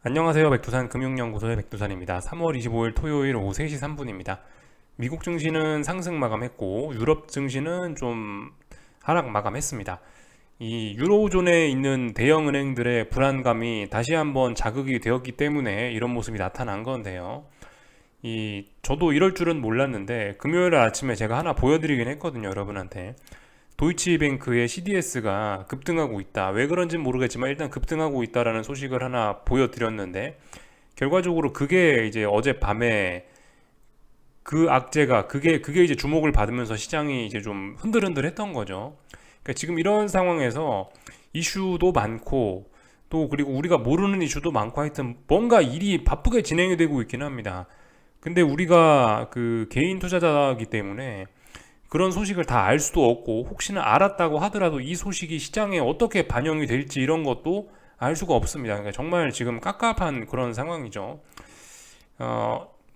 안녕하세요. 백두산 금융연구소의 백두산입니다. 3월 25일 토요일 오후 3시 3분입니다. 미국 증시는 상승 마감했고 유럽 증시는 좀 하락 마감했습니다. 이 유로존에 있는 대형 은행들의 불안감이 다시 한번 자극이 되었기 때문에 이런 모습이 나타난 건데요. 저도 이럴 줄은 몰랐는데 금요일 아침에 제가 하나 보여드리긴 했거든요, 여러분한테. 도이치뱅크의 CDS가 급등하고 있다. 왜 그런지는 모르겠지만 일단 급등하고 있다라는 소식을 하나 보여드렸는데 결과적으로 그게 이제 어젯밤에 그 악재가 그게 이제 주목을 받으면서 시장이 이제 좀 흔들흔들했던 거죠. 그러니까 지금 이런 상황에서 이슈도 많고 또 그리고 우리가 모르는 이슈도 많고 하여튼 뭔가 일이 바쁘게 진행이 되고 있긴 합니다. 근데 우리가 그 개인 투자자이기 때문에 그런 소식을 다 알 수도 없고 혹시나 알았다고 하더라도 이 소식이 시장에 어떻게 반영이 될지 이런 것도 알 수가 없습니다. 그러니까 정말 지금 깝깝한 그런 상황이죠.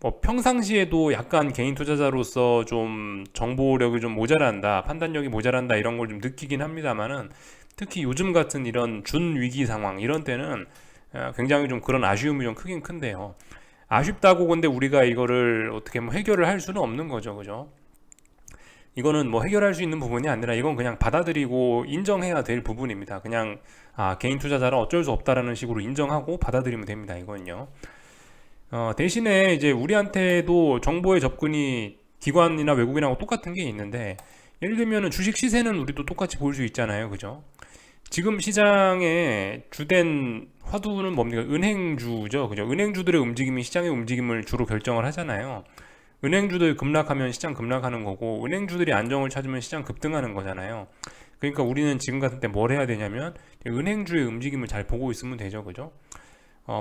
뭐 평상시에도 약간 개인 투자자로서 좀 정보력이 좀 모자란다, 판단력이 모자란다 이런 걸 좀 느끼긴 합니다만은 특히 요즘 같은 이런 준위기 상황 이런 때는 굉장히 좀 그런 아쉬움이 좀 크긴 큰데요. 아쉽다고 근데 우리가 이거를 어떻게 뭐 해결을 할 수는 없는 거죠, 그죠? 이거는 뭐 해결할 수 있는 부분이 아니라 이건 그냥 받아들이고 인정해야 될 부분입니다. 그냥 개인 투자자라 어쩔 수 없다라는 식으로 인정하고 받아들이면 됩니다. 이건요. 대신에 이제 우리한테도 정보의 접근이 기관이나 외국인하고 똑같은 게 있는데 예를 들면은 주식 시세는 우리도 똑같이 볼 수 있잖아요. 그죠? 지금 시장의 주된 화두는 뭡니까? 은행주죠. 그죠? 은행주들의 움직임이 시장의 움직임을 주로 결정을 하잖아요. 은행주들 급락하면 시장 급락하는 거고 은행주들이 안정을 찾으면 시장 급등하는 거잖아요. 그러니까 우리는 지금 같은 때 뭘 해야 되냐면 은행주의 움직임을 잘 보고 있으면 되죠. 그죠?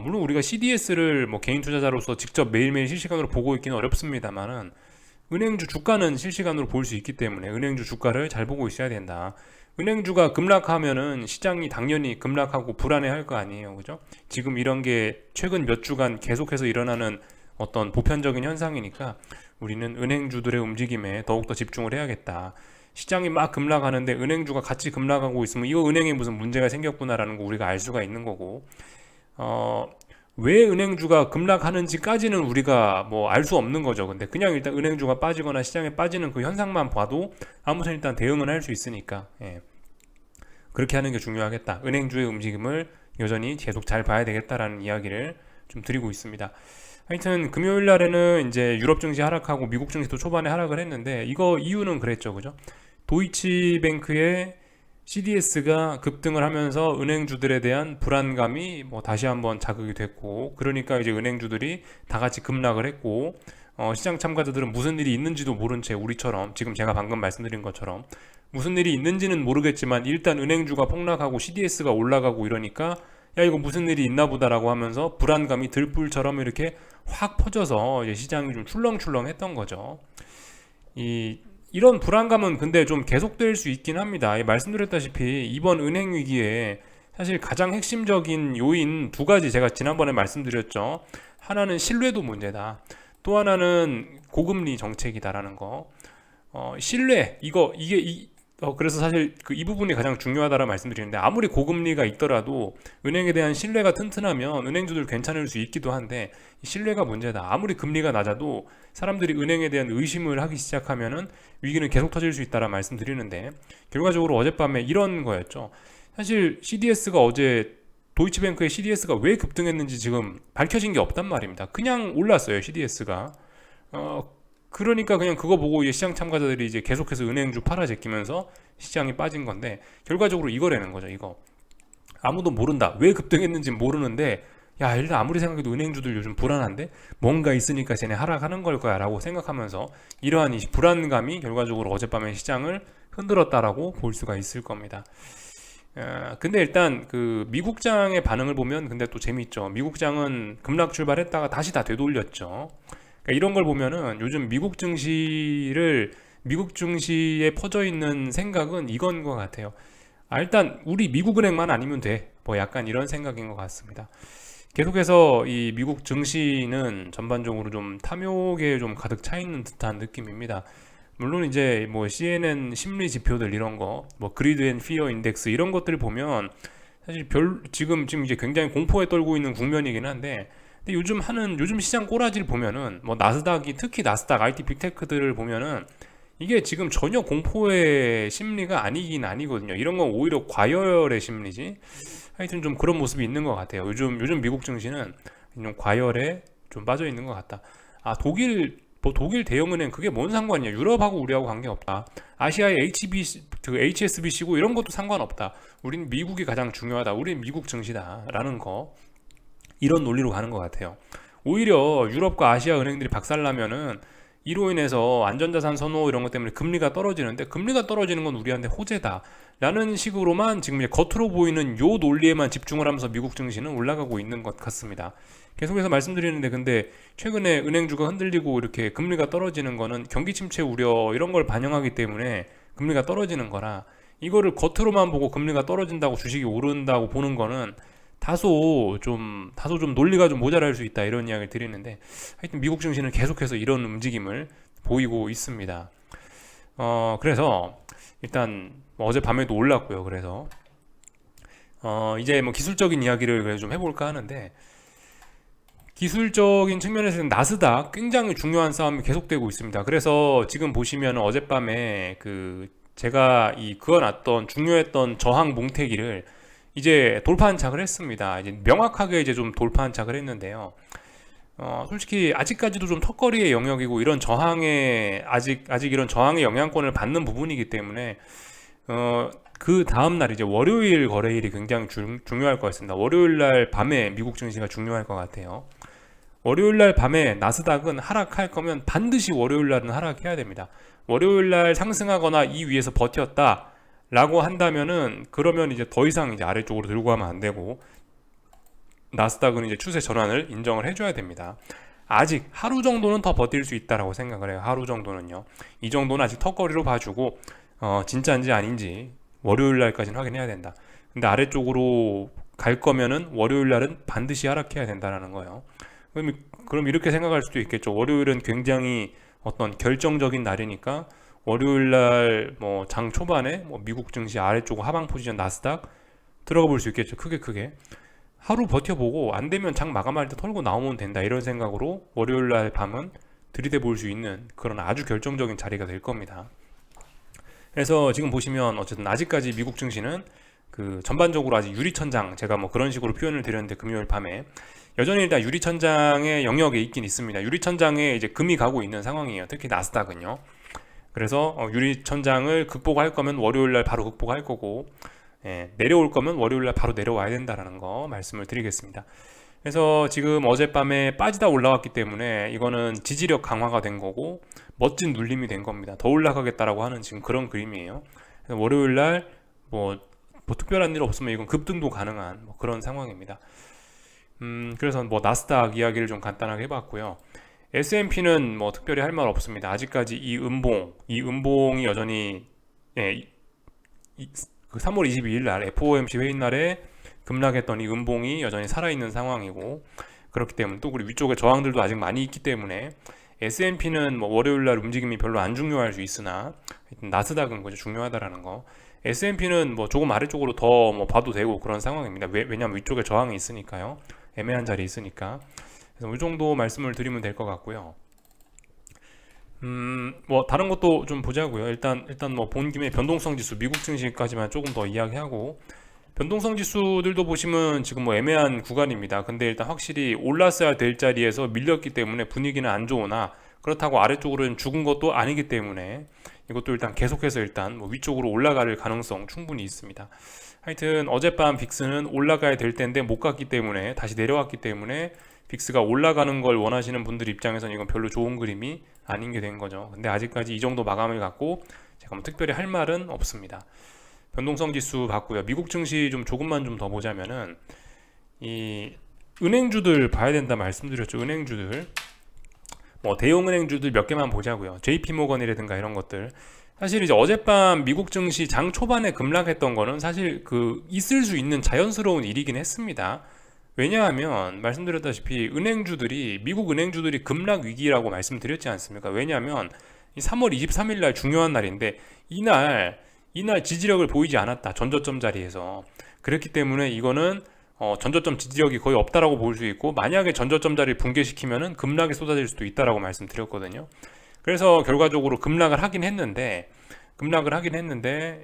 물론 우리가 CDS를 뭐 개인 투자자로서 직접 매일매일 실시간으로 보고 있기는 어렵습니다만은 은행주 주가는 실시간으로 볼 수 있기 때문에 은행주 주가를 잘 보고 있어야 된다. 은행주가 급락하면은 시장이 당연히 급락하고 불안해할 거 아니에요. 그죠? 지금 이런 게 최근 몇 주간 계속해서 일어나는 어떤 보편적인 현상이니까 우리는 은행주들의 움직임에 더욱더 집중을 해야겠다. 시장이 막 급락하는데 은행주가 같이 급락하고 있으면 이거 은행에 무슨 문제가 생겼구나라는 거 우리가 알 수가 있는 거고 어, 왜 은행주가 급락하는지까지는 우리가 뭐 알 수 없는 거죠. 근데 그냥 일단 은행주가 빠지거나 시장에 빠지는 그 현상만 봐도 아무튼 일단 대응은 할 수 있으니까 예. 그렇게 하는 게 중요하겠다. 은행주의 움직임을 여전히 계속 잘 봐야 되겠다라는 이야기를 좀 드리고 있습니다. 하여튼 금요일 날에는 이제 유럽 증시 하락하고 미국 증시도 초반에 하락을 했는데 이거 이유는 그랬죠. 그죠? 도이치뱅크의 CDS가 급등을 하면서 은행주들에 대한 불안감이 뭐 다시 한번 자극이 됐고 그러니까 이제 은행주들이 다 같이 급락을 했고 시장 참가자들은 무슨 일이 있는지도 모른 채 우리처럼 지금 제가 방금 말씀드린 것처럼 무슨 일이 있는지는 모르겠지만 일단 은행주가 폭락하고 CDS가 올라가고 이러니까 야 이거 무슨 일이 있나 보다라고 하면서 불안감이 들불처럼 이렇게 확 퍼져서 이제 시장이 좀 출렁출렁했던 거죠. 이런 불안감은 근데 좀 계속될 수 있긴 합니다. 말씀드렸다시피 이번 은행 위기에 사실 가장 핵심적인 요인 두 가지 제가 지난번에 말씀드렸죠. 하나는 신뢰도 문제다. 또 하나는 고금리 정책이다라는 거. 신뢰 그래서 사실 이 부분이 가장 중요하다라 말씀드리는데 아무리 고금리가 있더라도 은행에 대한 신뢰가 튼튼하면 은행주들 괜찮을 수 있기도 한데 신뢰가 문제다. 아무리 금리가 낮아도 사람들이 은행에 대한 의심을 하기 시작하면은 위기는 계속 터질 수 있다라 말씀드리는데 결과적으로 어젯밤에 이런 거였죠. 사실 CDS가 어제 도이치뱅크의 CDS가 왜 급등했는지 지금 밝혀진 게 없단 말입니다. 그냥 올랐어요, CDS가. 그러니까 그냥 그거 보고 이제 시장 참가자들이 이제 계속해서 은행주 팔아 제끼면서 시장이 빠진 건데 결과적으로 이거라는 거죠. 이거 아무도 모른다. 왜 급등했는지 모르는데 야 일단 아무리 생각해도 은행주들 요즘 불안한데 뭔가 있으니까 쟤네 하락하는 걸 거야 라고 생각하면서 이러한 이 불안감이 결과적으로 어젯밤에 시장을 흔들었다라고 볼 수가 있을 겁니다. 근데 일단 그 미국장의 반응을 보면 근데 또 재밌죠. 미국장은 급락 출발했다가 다시 다 되돌렸죠. 그러니까 이런 걸 보면은 요즘 미국 증시에 퍼져 있는 생각은 이건 것 같아요. 일단 우리 미국은행만 아니면 돼. 뭐 약간 이런 생각인 것 같습니다. 계속해서 이 미국 증시는 전반적으로 좀 탐욕에 좀 가득 차 있는 듯한 느낌입니다. 물론 이제 뭐 CNN 심리 지표들 이런 거, 뭐 그리드 앤 피어 인덱스 이런 것들 보면 사실 지금 이제 굉장히 공포에 떨고 있는 국면이긴 한데, 근데 요즘 시장 꼬라지를 보면은 뭐 나스닥이, 특히 나스닥 IT 빅테크들을 보면은 이게 지금 전혀 공포의 심리가 아니긴 아니거든요. 이런 건 오히려 과열의 심리지. 하여튼 좀 그런 모습이 있는 것 같아요. 요즘 미국 증시는 좀 과열에 좀 빠져 있는 것 같다. 아, 독일 대형은행 그게 뭔 상관이야? 유럽하고 우리하고 관계없다. 아시아의 HSBC고 이런 것도 상관없다. 우린 미국이 가장 중요하다. 우린 미국 증시다라는 거, 이런 논리로 가는 것 같아요. 오히려 유럽과 아시아 은행들이 박살나면은 이로 인해서 안전자산 선호 이런 것 때문에 금리가 떨어지는데, 금리가 떨어지는 건 우리한테 호재다 라는 식으로만 지금 이제 겉으로 보이는 요 논리에만 집중을 하면서 미국 증시는 올라가고 있는 것 같습니다. 계속해서 말씀드리는데, 근데 최근에 은행주가 흔들리고 이렇게 금리가 떨어지는 거는 경기 침체 우려 이런 걸 반영하기 때문에 금리가 떨어지는 거라, 이거를 겉으로만 보고 금리가 떨어진다고 주식이 오른다고 보는 거는 다소 좀 논리가 좀 모자랄 수 있다, 이런 이야기를 드리는데, 하여튼 미국 증시는 계속해서 이런 움직임을 보이고 있습니다. 그래서 일단 뭐 어젯밤에도 올랐고요. 그래서 이제 뭐 기술적인 이야기를 그래서 좀 해볼까 하는데, 기술적인 측면에서는 나스닥 굉장히 중요한 싸움이 계속되고 있습니다. 그래서 지금 보시면 어젯밤에 제가 그어놨던 중요했던 저항 몽태기를 이제 돌파 안착을 했습니다. 이제 명확하게 이제 좀 돌파 안착을 했는데요. 솔직히 아직까지도 좀 턱걸이의 영역이고, 이런 저항에 아직 이런 저항의 영향권을 받는 부분이기 때문에 그 다음 날 이제 월요일 거래일이 굉장히 중요할 것 같습니다. 월요일 날 밤에 미국 증시가 중요할 것 같아요. 월요일 날 밤에 나스닥은 하락할 거면 반드시 월요일 날은 하락해야 됩니다. 월요일 날 상승하거나 이 위에서 버텼다 라고 한다면은, 그러면 이제 더 이상 이제 아래쪽으로 들고 가면 안 되고, 나스닥은 이제 추세 전환을 인정을 해줘야 됩니다. 아직 하루 정도는 더 버틸 수 있다라고 생각을 해요. 하루 정도는요. 이 정도는 아직 턱걸이로 봐주고, 진짜인지 아닌지 월요일 날까지는 확인해야 된다. 근데 아래쪽으로 갈 거면은 월요일 날은 반드시 하락해야 된다라는 거예요. 그럼 이렇게 생각할 수도 있겠죠. 월요일은 굉장히 어떤 결정적인 날이니까, 월요일 날 뭐 장 초반에 뭐 미국 증시 아래쪽 하방 포지션 나스닥 들어가 볼 수 있겠죠. 크게 하루 버텨보고 안 되면 장 마감할 때 털고 나오면 된다, 이런 생각으로 월요일 날 밤은 들이대 볼 수 있는 그런 아주 결정적인 자리가 될 겁니다. 그래서 지금 보시면 어쨌든 아직까지 미국 증시는 전반적으로 아직 유리천장, 제가 뭐 그런 식으로 표현을 드렸는데, 금요일 밤에 여전히 일단 유리천장의 영역에 있긴 있습니다. 유리천장에 이제 금이 가고 있는 상황이에요. 특히 나스닥은요. 그래서 유리천장을 극복할 거면 월요일날 바로 극복할 거고, 내려올 거면 월요일날 바로 내려와야 된다는 거 말씀을 드리겠습니다. 그래서 지금 어젯밤에 빠지다 올라왔기 때문에 이거는 지지력 강화가 된 거고, 멋진 눌림이 된 겁니다. 더 올라가겠다라고 하는 지금 그런 그림이에요. 그래서 월요일날 뭐 특별한 일 없으면 이건 급등도 가능한 뭐 그런 상황입니다. 그래서 뭐 나스닥 이야기를 좀 간단하게 해봤고요. S&P는 뭐 특별히 할 말 없습니다. 아직까지 이 음봉이 여전히, 그 3월 22일 날 FOMC 회의 날에 급락했던 이 음봉이 여전히 살아있는 상황이고, 그렇기 때문에 또 우리 위쪽에 저항들도 아직 많이 있기 때문에 S&P는 뭐 월요일 날 움직임이 별로 안 중요할 수 있으나, 나스닥은 그저 중요하다라는 거. S&P는 뭐 조금 아래쪽으로 더 뭐 봐도 되고 그런 상황입니다. 왜냐하면 위쪽에 저항이 있으니까요. 애매한 자리에 있으니까. 그래서 이 정도 말씀을 드리면 될 것 같고요. 뭐 다른 것도 좀 보자고요. 일단 뭐 본 김에 변동성 지수, 미국 증시까지만 조금 더 이야기하고, 변동성 지수들도 보시면 지금 뭐 애매한 구간입니다. 근데 일단 확실히 올랐어야 될 자리에서 밀렸기 때문에 분위기는 안 좋으나, 그렇다고 아래쪽으로는 죽은 것도 아니기 때문에 이것도 일단 계속해서 일단 뭐 위쪽으로 올라갈 가능성 충분히 있습니다. 하여튼 어젯밤 빅스는 올라가야 될 텐데 못 갔기 때문에, 다시 내려왔기 때문에 빅스가 올라가는 걸 원하시는 분들 입장에서는 이건 별로 좋은 그림이 아닌 게 된 거죠. 근데 아직까지 이 정도 마감을 갖고 제가 뭐 특별히 할 말은 없습니다. 변동성 지수 봤고요. 미국 증시 조금만 좀 더 보자면은, 이 은행주들 봐야 된다 말씀드렸죠. 은행주들, 뭐 대형 은행주들 몇 개만 보자고요. JP모건이라든가 이런 것들. 사실 이제 어젯밤 미국 증시 장 초반에 급락했던 거는 사실 있을 수 있는 자연스러운 일이긴 했습니다. 왜냐하면 말씀드렸다시피 미국 은행주들이 급락 위기라고 말씀드렸지 않습니까? 왜냐하면 3월 23일 날 중요한 날인데, 이날 지지력을 보이지 않았다. 전저점 자리에서. 그렇기 때문에 이거는 전저점 지지력이 거의 없다라고 볼 수 있고, 만약에 전저점 자리를 붕괴시키면은 급락이 쏟아질 수도 있다라고 말씀드렸거든요. 그래서 결과적으로 급락을 하긴 했는데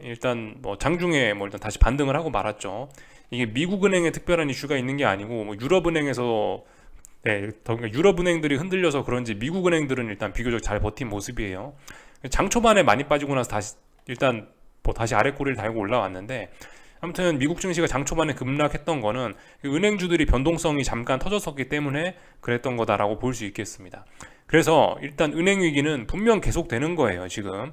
일단 뭐 장중에 뭐 일단 다시 반등을 하고 말았죠. 이게 미국 은행에 특별한 이슈가 있는 게 아니고 뭐 유럽은행에서, 네, 그러니까 유럽은행들이 흔들려서 그런지 미국 은행들은 일단 비교적 잘 버틴 모습이에요. 장 초반에 많이 빠지고 나서 다시 일단 뭐 다시 아래 꼬리를 달고 올라왔는데, 아무튼 미국 증시가 장 초반에 급락했던 거는 은행주들이 변동성이 잠깐 터졌었기 때문에 그랬던 거다라고 볼 수 있겠습니다. 그래서 일단 은행 위기는 분명 계속되는 거예요, 지금.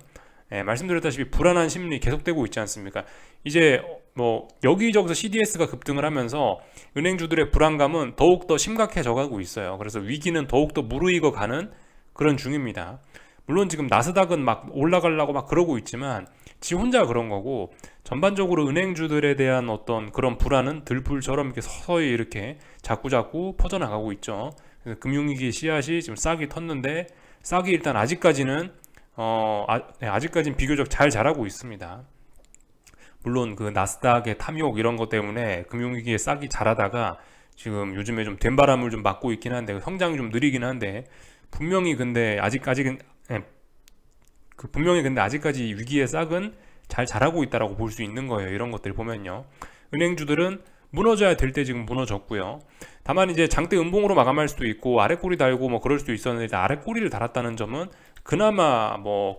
예, 말씀드렸다시피 불안한 심리 계속되고 있지 않습니까? 이제 뭐 여기저기서 CDS가 급등을 하면서 은행주들의 불안감은 더욱더 심각해져 가고 있어요. 그래서 위기는 더욱더 무르익어 가는 그런 중입니다. 물론 지금 나스닥은 막 올라가려고 막 그러고 있지만 지 혼자 그런 거고, 전반적으로 은행주들에 대한 어떤 그런 불안은 들불처럼 이렇게 서서히 이렇게 자꾸자꾸 퍼져나가고 있죠. 그래서 금융위기 씨앗이 지금 싹이 텄는데, 싹이 일단 아직까지는 아직까지는 비교적 잘 자라고 있습니다. 물론 그 나스닥의 탐욕 이런 것 때문에 금융위기에 싹이 자라다가 지금 요즘에 좀 된바람을 좀 맞고 있긴 한데, 성장이 좀 느리긴 한데, 분명히 근데 아직까지는, 예, 분명히 근데 아직까지 위기의 싹은 잘 자라고 있다라고 볼 수 있는 거예요. 이런 것들 보면요. 은행주들은 무너져야 될 때 지금 무너졌고요. 다만 이제 장대 음봉으로 마감할 수도 있고 아래 꼬리 달고 뭐 그럴 수도 있었는데, 아래 꼬리를 달았다는 점은 그나마 뭐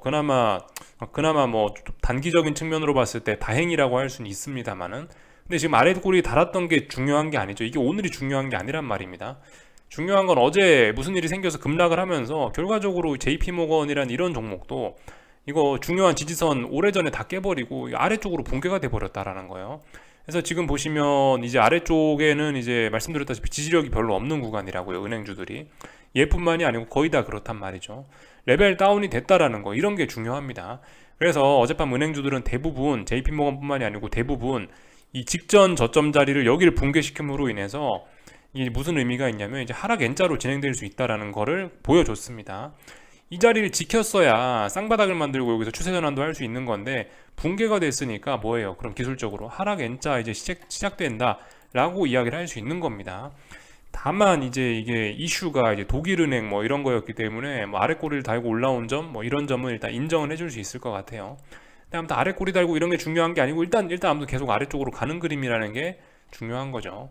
단기적인 측면으로 봤을 때 다행이라고 할 수는 있습니다만은, 근데 지금 아래 꼬리 달았던 게 중요한 게 아니죠. 이게 오늘이 중요한 게 아니란 말입니다. 중요한 건 어제 무슨 일이 생겨서 급락을 하면서 결과적으로 JP모건이란 이런 종목도 이거 중요한 지지선 오래전에 다 깨버리고 아래쪽으로 붕괴가 돼버렸다라는 거예요. 그래서 지금 보시면 이제 아래쪽에는 이제 말씀드렸다시피 지지력이 별로 없는 구간이라고요, 은행주들이. 얘뿐만이 아니고 거의 다 그렇단 말이죠. 레벨 다운이 됐다라는 거, 이런 게 중요합니다. 그래서 어젯밤 은행주들은 대부분 JP모건뿐만이 아니고 대부분 이 직전 저점 자리를 여기를 붕괴시킴으로 인해서 이게 무슨 의미가 있냐면 이제 하락 N자로 진행될 수 있다라는 거를 보여줬습니다. 이 자리를 지켰어야 쌍바닥을 만들고 여기서 추세 전환도 할 수 있는 건데, 붕괴가 됐으니까 뭐예요? 그럼 기술적으로 하락 N자 이제 시작된다라고 이야기를 할 수 있는 겁니다. 다만 이제 이게 이슈가 이제 독일은행 뭐 이런 거였기 때문에 뭐 아래 꼬리를 달고 올라온 점 뭐 이런 점은 일단 인정을 해줄 수 있을 것 같아요. 근데 아무튼 아래 꼬리 달고 이런 게 중요한 게 아니고 일단 아무튼 계속 아래쪽으로 가는 그림이라는 게 중요한 거죠.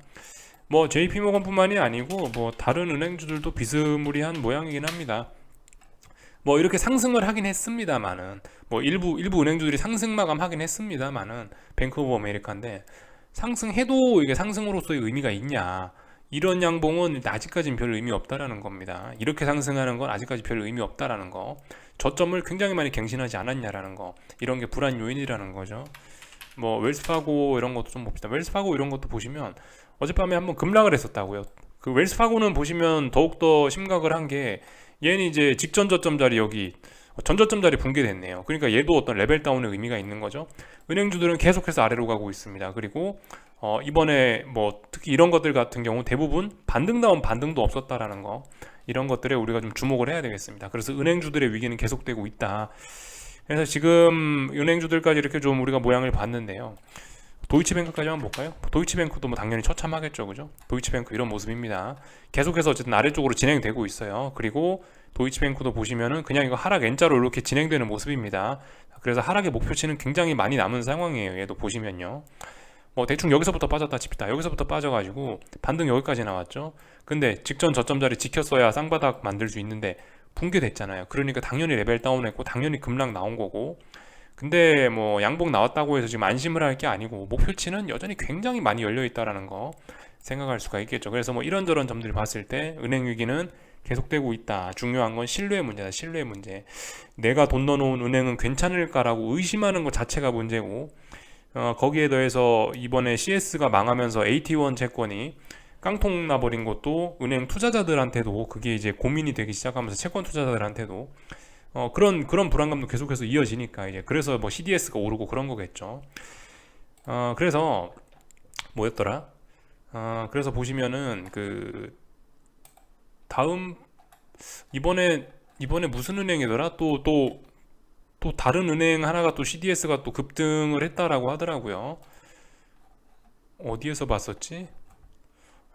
뭐 JP모건뿐만이 아니고 뭐 다른 은행주들도 비스무리한 모양이긴 합니다. 뭐 이렇게 상승을 하긴 했습니다만은, 뭐 일부 은행주들이 상승 마감하긴 했습니다만은, 뱅크 오브 아메리카인데 상승해도 이게 상승으로서의 의미가 있냐, 이런 양봉은 아직까지는 별 의미 없다라는 겁니다. 이렇게 상승하는 건 아직까지 별 의미 없다라는 거, 저점을 굉장히 많이 갱신하지 않았냐라는 거, 이런 게 불안 요인이라는 거죠. 뭐 웰스파고 이런 것도 좀 봅시다. 웰스파고 이런 것도 보시면 어젯밤에 한번 급락을 했었다고요. 그 웰스파고는 보시면 더욱더 심각을 한 게, 얘는 이제 직전 저점 자리 여기 전저점 자리 붕괴됐네요. 그러니까 얘도 어떤 레벨 다운의 의미가 있는 거죠. 은행주들은 계속해서 아래로 가고 있습니다. 그리고 이번에 뭐 특히 이런 것들 같은 경우 대부분 반등다운 반등도 없었다라는 거, 이런 것들에 우리가 좀 주목을 해야 되겠습니다. 그래서 은행주들의 위기는 계속되고 있다. 그래서 지금 은행주들까지 이렇게 좀 우리가 모양을 봤는데요. 도이치뱅크까지 한번 볼까요? 도이치뱅크도 뭐 당연히 처참하겠죠, 그죠? 도이치뱅크 이런 모습입니다. 계속해서 어쨌든 아래쪽으로 진행되고 있어요. 그리고 도이치뱅크도 보시면은 그냥 이거 하락 N자로 이렇게 진행되는 모습입니다. 그래서 하락의 목표치는 굉장히 많이 남은 상황이에요. 얘도 보시면요. 뭐 대충 여기서부터 빠졌다 칩시다. 여기서부터 빠져가지고 반등 여기까지 나왔죠. 근데 직전 저점 자리 지켰어야 쌍바닥 만들 수 있는데 붕괴됐잖아요. 그러니까 당연히 레벨 다운했고 당연히 급락 나온 거고, 근데 뭐 양봉 나왔다고 해서 지금 안심을 할 게 아니고 목표치는 여전히 굉장히 많이 열려 있다라는 거 생각할 수가 있겠죠. 그래서 뭐 이런저런 점들을 봤을 때 은행 위기는 계속되고 있다. 중요한 건 신뢰의 문제다. 신뢰의 문제. 내가 돈 넣어놓은 은행은 괜찮을까라고 의심하는 것 자체가 문제고, 거기에 더해서 이번에 CS가 망하면서 AT1 채권이 깡통 나버린 것도 은행 투자자들한테도 그게 이제 고민이 되기 시작하면서 채권 투자자들한테도 그런 불안감도 계속해서 이어지니까 이제 그래서 뭐 CDS가 오르고 그런 거겠죠. 그래서 뭐였더라? 그래서 보시면은 그 다음 이번에 무슨 은행이더라? 또 다른 은행 하나가 또 CDS가 또 급등을 했다라고 하더라고요. 어디에서 봤었지?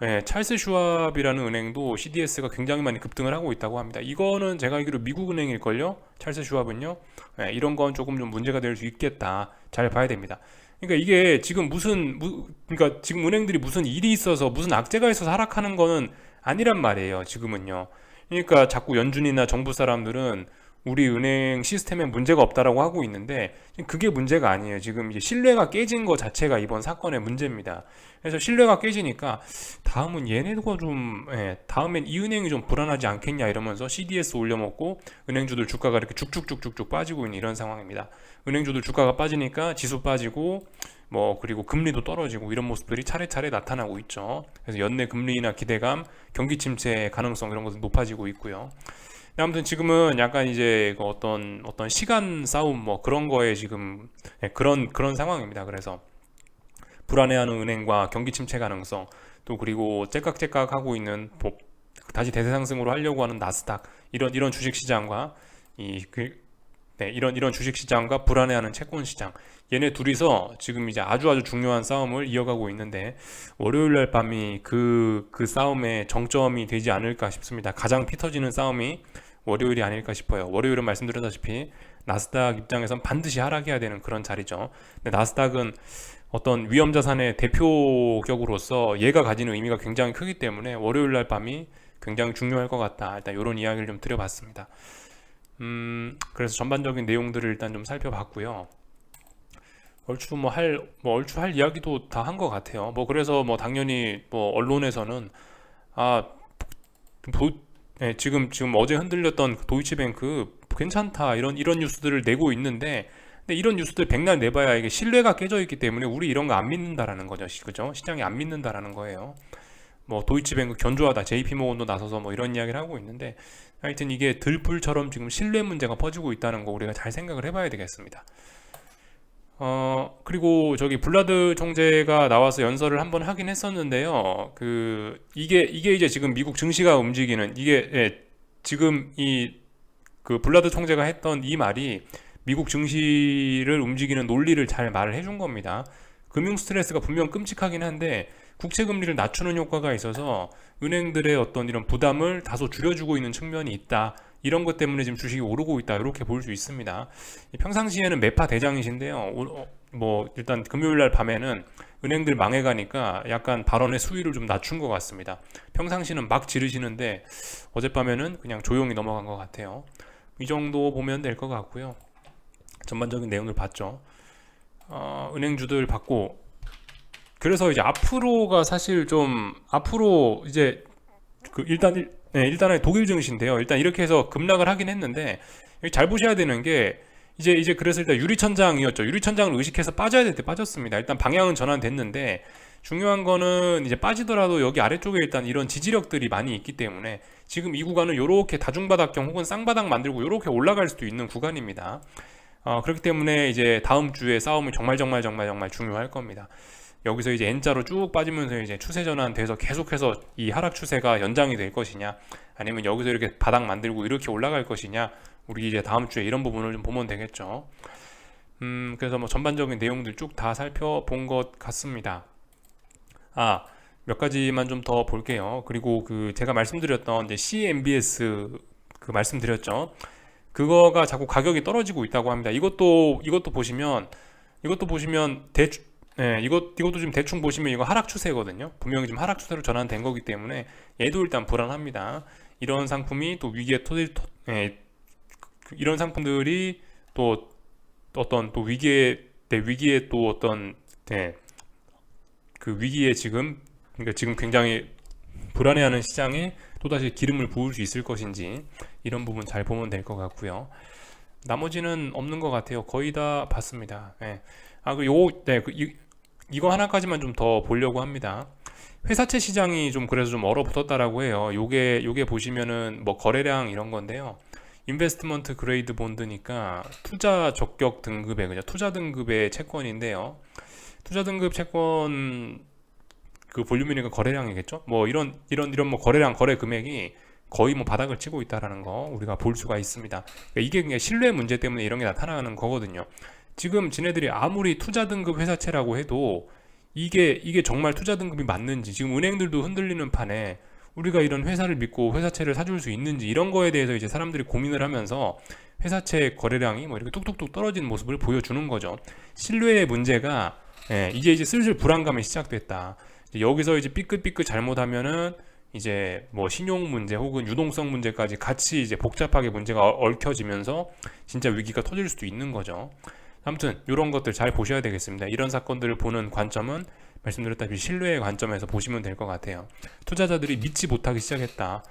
네, 찰스 슈왑이라는 은행도 CDS가 굉장히 많이 급등을 하고 있다고 합니다. 이거는 제가 알기로 미국 은행일걸요? 찰스 슈왑은요? 네, 이런 건 조금 좀 문제가 될 수 있겠다. 잘 봐야 됩니다. 그러니까 이게 지금 그러니까 지금 은행들이 무슨 일이 있어서 무슨 악재가 있어서 하락하는 거는 아니란 말이에요. 지금은요. 그러니까 자꾸 연준이나 정부 사람들은 우리 은행 시스템에 문제가 없다라고 하고 있는데 그게 문제가 아니에요. 지금 이제 신뢰가 깨진 거 자체가 이번 사건의 문제입니다. 그래서 신뢰가 깨지니까 다음은 얘네가 좀 다음엔 이 은행이 좀 불안하지 않겠냐 이러면서 CDS 올려먹고 은행주들 주가가 이렇게 쭉쭉쭉쭉쭉 빠지고 있는 이런 상황입니다. 은행주들 주가가 빠지니까 지수 빠지고 뭐 그리고 금리도 떨어지고 이런 모습들이 차례차례 나타나고 있죠. 그래서 연내 금리나 기대감, 경기 침체 가능성 이런 것도 높아지고 있고요. 아무튼 지금은 약간 이제 그 어떤 시간 싸움 뭐 그런 거에 지금 그런 상황입니다. 그래서 불안해하는 은행과 경기 침체 가능성 또 그리고 째깍째깍 하고 있는 다시 대세 상승으로 하려고 하는 나스닥 이런 주식 시장과 이런 주식 시장과 불안해하는 채권 시장 얘네 둘이서 지금 이제 아주 중요한 싸움을 이어가고 있는데 월요일 날 밤이 그 싸움의 정점이 되지 않을까 싶습니다. 가장 피 터지는 싸움이 월요일이 아닐까 싶어요. 월요일은 말씀드렸다시피 나스닥 입장에선 반드시 하락해야 되는 그런 자리죠. 근데 나스닥은 어떤 위험 자산의 대표격으로서 얘가 가지는 의미가 굉장히 크기 때문에 월요일 날 밤이 굉장히 중요할 것 같다. 일단 이런 이야기를 좀 드려봤습니다. 그래서 전반적인 내용들을 일단 좀 살펴봤고요. 얼추 할 이야기도 다 한 것 같아요. 뭐 그래서 뭐 당연히 뭐 언론에서는 아 지금 어제 흔들렸던 도이치뱅크 괜찮다 이런 뉴스들을 내고 있는데 근데 이런 뉴스들 백날 내봐야 이게 신뢰가 깨져 있기 때문에 우리 이런 거 안 믿는다라는 거죠. 그죠? 시장이 안 믿는다라는 거예요. 뭐 도이치뱅크 견조하다, JP모건도 나서서 뭐 이런 이야기를 하고 있는데 하여튼 이게 들불처럼 지금 신뢰 문제가 퍼지고 있다는 거 우리가 잘 생각을 해봐야 되겠습니다. 그리고 저기 블라드 총재가 나와서 연설을 한번 하긴 했었는데요. 이게 이제 지금 미국 증시가 움직이는 지금 블라드 총재가 했던 이 말이 미국 증시를 움직이는 논리를 잘 말을 해준 겁니다. 금융 스트레스가 분명 끔찍하긴 한데 국채 금리를 낮추는 효과가 있어서 은행들의 어떤 이런 부담을 다소 줄여주고 있는 측면이 있다. 이런 것 때문에 지금 주식이 오르고 있다. 이렇게 볼 수 있습니다. 평상시에는 매파 대장이신데요. 뭐 일단 금요일 날 밤에는 은행들 망해가니까 약간 발언의 수위를 좀 낮춘 것 같습니다. 평상시는 막 지르시는데 어젯밤에는 그냥 조용히 넘어간 것 같아요. 이 정도 보면 될 것 같고요. 전반적인 내용을 봤죠. 은행주들 봤고 그래서 이제 앞으로가 사실 좀 앞으로 이제 일단은 독일 증시인데요. 일단 이렇게 해서 급락을 하긴 했는데 잘 보셔야 되는 게 이제 그래서 일단 유리천장이었죠. 유리천장을 의식해서 빠져야 될 때 빠졌습니다. 일단 방향은 전환됐는데 중요한 거는 이제 빠지더라도 여기 아래쪽에 일단 이런 지지력들이 많이 있기 때문에 지금 이 구간은 이렇게 다중바닥형 혹은 쌍바닥 만들고 이렇게 올라갈 수도 있는 구간입니다. 그렇기 때문에 이제 다음 주에 싸움이 정말 중요할 겁니다. 여기서 이제 N자로 쭉 빠지면서 이제 추세 전환돼서 계속해서 이 하락 추세가 연장이 될 것이냐 아니면 여기서 이렇게 바닥 만들고 이렇게 올라갈 것이냐 우리 이제 다음 주에 이런 부분을 좀 보면 되겠죠. 그래서 뭐 전반적인 내용들 쭉 다 살펴본 것 같습니다. 몇 가지만 좀 더 볼게요. 그리고 제가 말씀드렸던 이제 CMBS 말씀드렸죠. 그거가 자꾸 가격이 떨어지고 있다고 합니다. 이것도 보시면 이것도 지금 대충 보시면 이거 하락 추세거든요. 분명히 지금 하락 추세로 전환된 거기 때문에 얘도 일단 불안합니다. 이런 상품이 또 이런 상품들이 또 어떤 또 위기에 또 어떤 그 위기에 그러니까 지금 굉장히 불안해하는 시장에 또다시 기름을 부을 수 있을 것인지 이런 부분 잘 보면 될 것 같고요. 나머지는 없는 것 같아요. 거의 다 봤습니다. 이거 하나까지만 좀 더 보려고 합니다. 회사채 시장이 좀 그래서 좀 얼어붙었다라고 해요. 요게 보시면은 뭐 거래량 이런 건데요. 인베스트먼트 그레이드 본드니까 투자 적격 등급의 그죠? 투자 등급의 채권인데요. 투자 등급 채권 볼륨이니까 거래량이겠죠? 뭐 이런 뭐 거래량 거래 금액이 거의 뭐 바닥을 치고 있다라는 거 우리가 볼 수가 있습니다. 그러니까 이게 그냥 신뢰 문제 때문에 이런 게 나타나는 거거든요. 지금 지네들이 아무리 투자 등급 회사채라고 해도 이게 정말 투자 등급이 맞는지, 지금 은행들도 흔들리는 판에 우리가 이런 회사를 믿고 회사채를 사줄 수 있는지, 이런 거에 대해서 이제 사람들이 고민을 하면서 회사채 거래량이 뭐 이렇게 뚝뚝뚝 떨어지는 모습을 보여주는 거죠. 신뢰의 문제가 이제 슬슬 불안감이 시작됐다. 이제 여기서 이제 삐끗삐끗 잘못하면은 이제 뭐 신용 문제 혹은 유동성 문제까지 같이 이제 복잡하게 문제가 얽혀지면서 진짜 위기가 터질 수도 있는 거죠. 아무튼 이런 것들 잘 보셔야 되겠습니다. 이런 사건들을 보는 관점은 말씀드렸다시피 신뢰의 관점에서 보시면 될 것 같아요. 투자자들이 믿지 못하기 시작했다.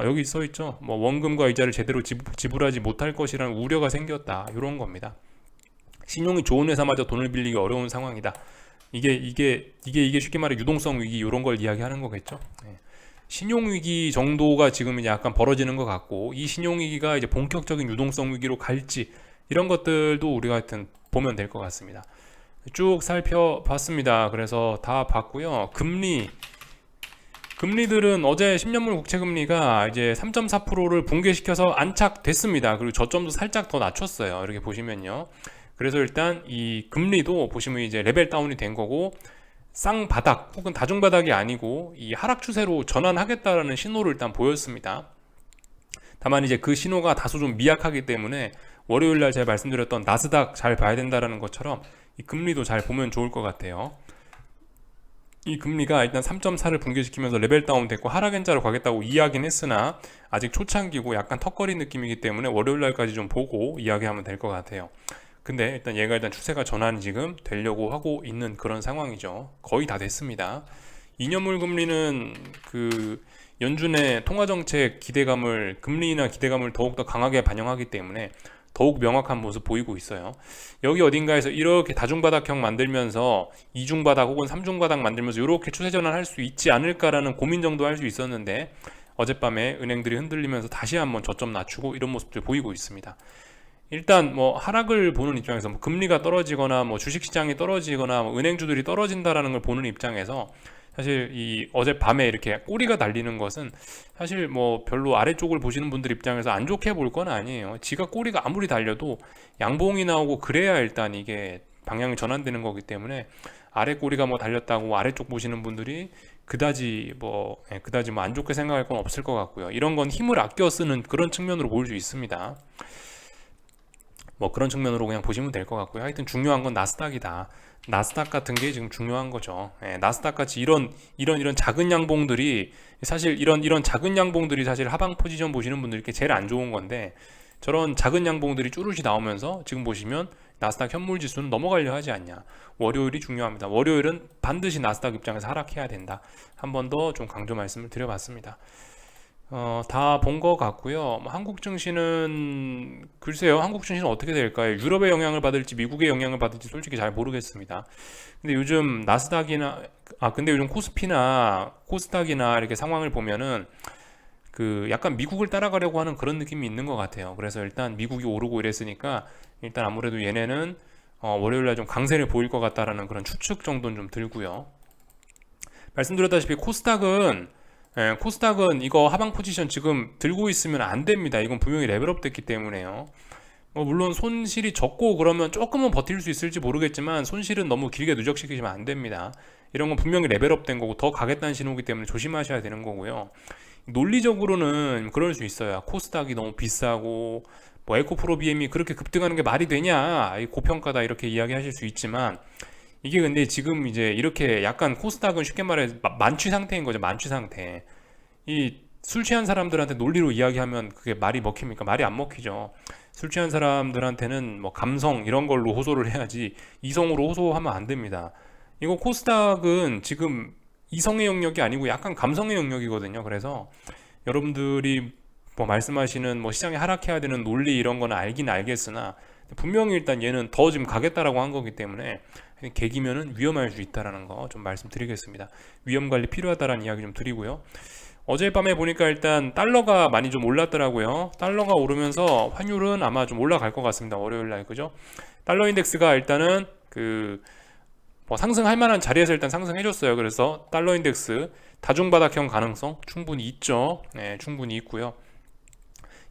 여기 써 있죠. 뭐 원금과 이자를 제대로 지불하지 못할 것이라는 우려가 생겼다. 이런 겁니다. 신용이 좋은 회사마저 돈을 빌리기 어려운 상황이다. 이게 쉽게 말해 유동성 위기 이런 걸 이야기하는 거겠죠. 네. 신용 위기 정도가 지금 이제 약간 벌어지는 것 같고, 이 신용 위기가 이제 본격적인 유동성 위기로 갈지, 이런 것들도 우리가 하여튼 보면 될 것 같습니다. 쭉 살펴봤습니다. 그래서 다 봤고요. 금리들은 어제 10년물 국채금리가 이제 3.4%를 붕괴시켜서 안착됐습니다. 그리고 저점도 살짝 더 낮췄어요. 이렇게 보시면요. 그래서 일단 이 금리도 보시면 이제 레벨 다운이 된 거고, 쌍바닥 혹은 다중바닥이 아니고 이 하락 추세로 전환하겠다라는 신호를 일단 보였습니다. 다만 이제 그 신호가 다소 좀 미약하기 때문에 월요일날 제가 말씀드렸던 나스닥 잘 봐야 된다는 것처럼 이 금리도 잘 보면 좋을 것 같아요. 이 금리가 일단 3.4를 붕괴시키면서 레벨 다운 됐고 하락연자로 가겠다고 이야기는 했으나 아직 초창기고 약간 턱걸이 느낌이기 때문에 월요일날까지 좀 보고 이야기하면 될 것 같아요. 근데 일단 얘가 일단 추세가 전환이 지금 되려고 하고 있는 그런 상황이죠. 거의 다 됐습니다. 2년물 금리는 그 연준의 통화정책 기대감을, 금리나 기대감을 더욱더 강하게 반영하기 때문에 더욱 명확한 모습 보이고 있어요. 여기 어딘가에서 이렇게 다중바닥형 만들면서 이중바닥 혹은 삼중바닥 만들면서 이렇게 추세 전환할 수 있지 않을까라는 고민 정도 할 수 있었는데, 어젯밤에 은행들이 흔들리면서 다시 한번 저점 낮추고 이런 모습들 보이고 있습니다. 일단 뭐 하락을 보는 입장에서 뭐 금리가 떨어지거나 뭐 주식시장이 떨어지거나 뭐 은행주들이 떨어진다라는 걸 보는 입장에서 사실 이 어젯밤에 이렇게 꼬리가 달리는 것은 사실 뭐 별로 아래쪽을 보시는 분들 입장에서 안 좋게 볼 건 아니에요. 지가 꼬리가 아무리 달려도 양봉이 나오고 그래야 일단 이게 방향이 전환되는 거기 때문에, 아래 꼬리가 뭐 달렸다고 아래쪽 보시는 분들이 그다지 뭐 안 좋게 생각할 건 없을 것 같고요. 이런 건 힘을 아껴 쓰는 그런 측면으로 보일 수 있습니다. 뭐 그런 측면으로 그냥 보시면 될 것 같고요. 하여튼 중요한 건 나스닥이다. 나스닥 같은 게 지금 중요한 거죠. 나스닥 같이 이런 작은 양봉들이, 사실 이런 작은 양봉들이 사실 하방 포지션 보시는 분들께 제일 안 좋은 건데, 저런 작은 양봉들이 쭈루시 나오면서 지금 보시면 나스닥 현물 지수는 넘어가려 하지 않냐. 월요일이 중요합니다. 월요일은 반드시 나스닥 입장에서 하락해야 된다. 한 번 더 좀 강조 말씀을 드려봤습니다. 다 본 것 같고요. 한국 증시는 글쎄요. 한국 증시는 어떻게 될까요? 유럽의 영향을 받을지 미국의 영향을 받을지 솔직히 잘 모르겠습니다. 근데 요즘 나스닥이나 근데 요즘 코스닥이나 이렇게 상황을 보면은 그 약간 미국을 따라가려고 하는 그런 느낌이 있는 것 같아요. 그래서 일단 미국이 오르고 이랬으니까 일단 아무래도 얘네는 월요일날 좀 강세를 보일 것 같다라는 그런 추측 정도는 좀 들고요. 말씀드렸다시피 코스닥은 이거 하방 포지션 지금 들고 있으면 안 됩니다. 이건 분명히 레벨업 됐기 때문에요. 물론 손실이 적고 그러면 조금은 버틸 수 있을지 모르겠지만 손실은 너무 길게 누적시키시면 안 됩니다. 이런 건 분명히 레벨업 된 거고 더 가겠다는 신호이기 때문에 조심하셔야 되는 거고요. 논리적으로는 그럴 수 있어요. 코스닥이 너무 비싸고 뭐 에코프로 BM이 그렇게 급등하는 게 말이 되냐, 고평가다 이렇게 이야기하실 수 있지만, 이게 근데 지금 이제 이렇게 약간 코스닥은 쉽게 말해 만취 상태인 거죠. 만취 상태. 이 술 취한 사람들한테 논리로 이야기하면 그게 말이 먹힙니까? 말이 안 먹히죠. 술 취한 사람들한테는 뭐 감성 이런 걸로 호소를 해야지 이성으로 호소하면 안 됩니다. 이거 코스닥은 지금 이성의 영역이 아니고 약간 감성의 영역이거든요. 그래서 여러분들이 뭐 말씀하시는 뭐 시장이 하락해야 되는 논리 이런 거는 알긴 알겠으나, 분명히 일단 얘는 더 지금 가겠다라고 한 거기 때문에 계기면은 위험할 수 있다라는 거 좀 말씀드리겠습니다. 위험 관리 필요하다라는 이야기 좀 드리고요. 어젯밤에 보니까 일단 달러가 많이 좀 올랐더라고요. 달러가 오르면서 환율은 아마 좀 올라갈 것 같습니다. 월요일 날, 그죠? 달러 인덱스가 일단은 뭐 상승할 만한 자리에서 일단 상승해줬어요. 그래서 달러 인덱스 다중바닥형 가능성 충분히 있죠. 네, 충분히 있고요.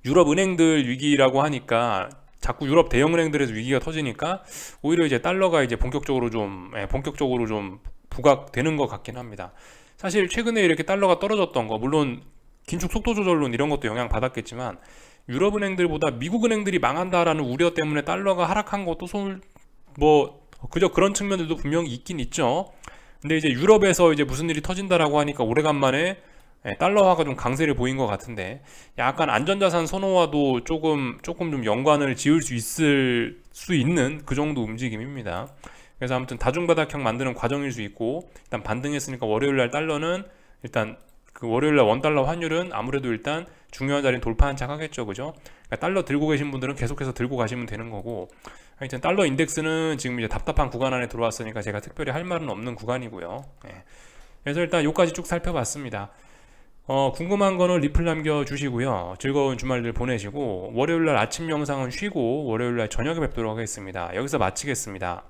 유럽 은행들 위기라고 하니까 자꾸 유럽 대형 은행들에서 위기가 터지니까 오히려 이제 달러가 이제 본격적으로 좀 부각되는 것 같긴 합니다. 사실 최근에 이렇게 달러가 떨어졌던 거, 물론 긴축 속도 조절론 이런 것도 영향 받았겠지만 유럽은행들보다 미국은행들이 망한다라는 우려 때문에 달러가 하락한 것도 그저 그런 측면들도 분명히 있긴 있죠. 근데 이제 유럽에서 이제 무슨 일이 터진다라고 하니까 오래간만에 달러화가 좀 강세를 보인 것 같은데, 약간 안전자산 선호와도 조금 좀 연관을 지을 수 있을 수 있는 그 정도 움직임입니다. 그래서 아무튼 다중바닥형 만드는 과정일 수 있고, 일단 반등했으니까 월요일날 달러는 일단 그 월요일날 원달러 환율은 아무래도 일단 중요한 자리는 돌파한 척 하겠죠, 그죠? 그러니까 달러 들고 계신 분들은 계속해서 들고 가시면 되는 거고, 하여튼 달러 인덱스는 지금 이제 답답한 구간 안에 들어왔으니까 제가 특별히 할 말은 없는 구간이고요. 그래서 일단 요까지 쭉 살펴봤습니다. 궁금한 거는 리플 남겨주시고요. 즐거운 주말들 보내시고, 월요일날 아침 영상은 쉬고 월요일날 저녁에 뵙도록 하겠습니다. 여기서 마치겠습니다.